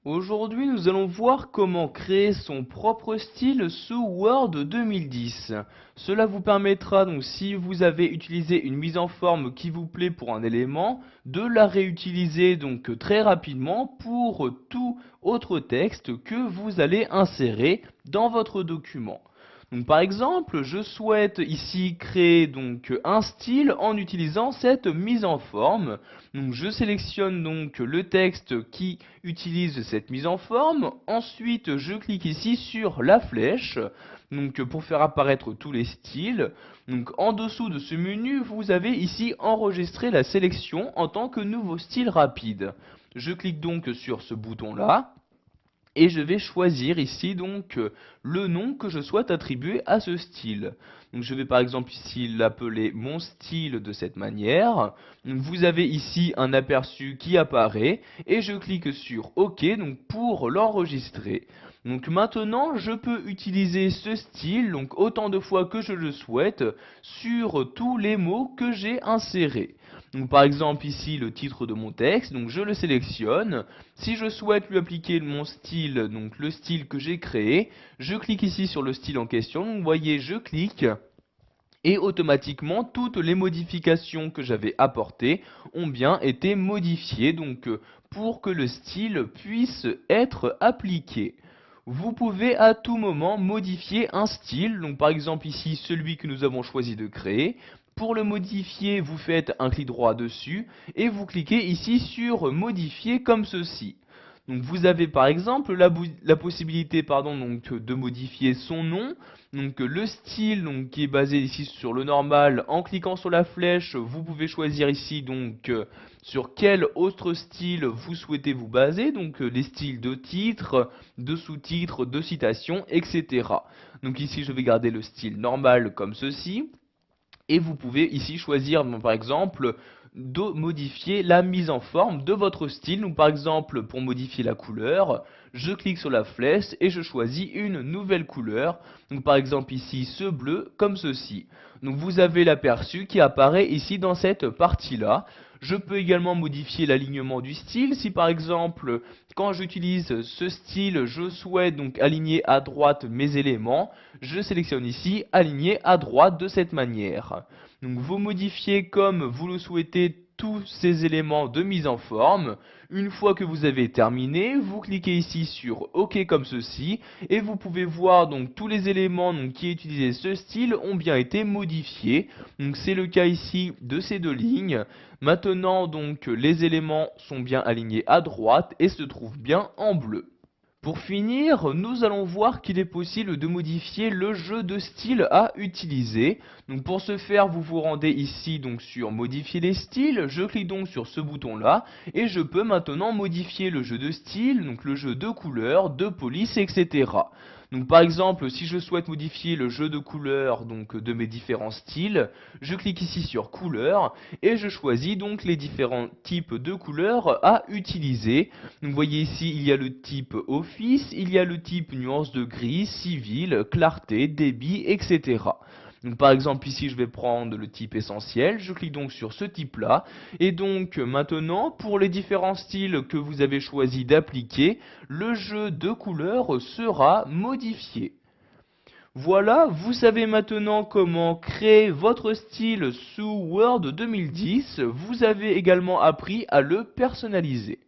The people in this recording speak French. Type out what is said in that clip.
Aujourd'hui, nous allons voir comment créer son propre style sous Word 2010. Cela vous permettra donc, si vous avez utilisé une mise en forme qui vous plaît pour un élément, de la réutiliser donc très rapidement pour tout autre texte que vous allez insérer dans votre document. Donc, par exemple, je souhaite ici créer donc un style en utilisant cette mise en forme. Donc, je sélectionne donc le texte qui utilise cette mise en forme. Ensuite, je clique ici sur la flèche donc pour faire apparaître tous les styles. Donc, en dessous de ce menu, vous avez ici enregistré la sélection en tant que nouveau style rapide. Je clique donc sur ce bouton-là. Et je vais choisir ici donc le nom que je souhaite attribuer à ce style. Donc je vais par exemple ici l'appeler mon style de cette manière. Donc vous avez ici un aperçu qui apparaît et je clique sur OK donc pour l'enregistrer. Donc maintenant je peux utiliser ce style donc autant de fois que je le souhaite sur tous les mots que j'ai insérés. Donc par exemple ici le titre de mon texte, donc je le sélectionne. Si je souhaite lui appliquer mon style, donc le style que j'ai créé, je clique ici sur le style en question. Donc vous voyez, je clique et automatiquement toutes les modifications que j'avais apportées ont bien été modifiées donc pour que le style puisse être appliqué. Vous pouvez à tout moment modifier un style, donc par exemple ici celui que nous avons choisi de créer. Pour le modifier, vous faites un clic droit dessus et vous cliquez ici sur modifier comme ceci. Donc vous avez par exemple la possibilité donc, de modifier son nom, donc le style donc, qui est basé ici sur le normal. En cliquant sur la flèche, vous pouvez choisir ici donc sur quel autre style vous souhaitez vous baser, donc les styles de titre, de sous-titres, de citation, etc. Donc ici je vais garder le style normal comme ceci. Et vous pouvez ici choisir, par exemple, de modifier la mise en forme de votre style. Donc, par exemple, pour modifier la couleur, je clique sur la flèche et je choisis une nouvelle couleur. Donc, par exemple, ici, ce bleu, comme ceci. Donc, vous avez l'aperçu qui apparaît ici dans cette partie-là. Je peux également modifier l'alignement du style. Si, par exemple, quand j'utilise ce style, je souhaite donc aligner à droite mes éléments, je sélectionne ici aligner à droite de cette manière. Donc vous modifiez comme vous le souhaitez tous ces éléments de mise en forme. Une fois que vous avez terminé, vous cliquez ici sur OK comme ceci et vous pouvez voir donc tous les éléments qui utilisaient ce style ont bien été modifiés. Donc c'est le cas ici de ces deux lignes. Maintenant donc les éléments sont bien alignés à droite et se trouvent bien en bleu. Pour finir, nous allons voir qu'il est possible de modifier le jeu de style à utiliser. Donc pour ce faire, vous vous rendez ici donc sur modifier les styles. Je clique donc sur ce bouton là et je peux maintenant modifier le jeu de style, donc le jeu de couleurs, de police, etc. Donc par exemple, si je souhaite modifier le jeu de couleurs donc de mes différents styles, je clique ici sur couleurs et je choisis donc les différents types de couleurs à utiliser. Donc vous voyez ici, il y a le type office, il y a le type nuance de gris, civil, clarté, débit, etc. Donc par exemple ici je vais prendre le type essentiel, je clique donc sur ce type là et donc maintenant pour les différents styles que vous avez choisi d'appliquer, le jeu de couleurs sera modifié. Voilà, vous savez maintenant comment créer votre style sous Word 2010, vous avez également appris à le personnaliser.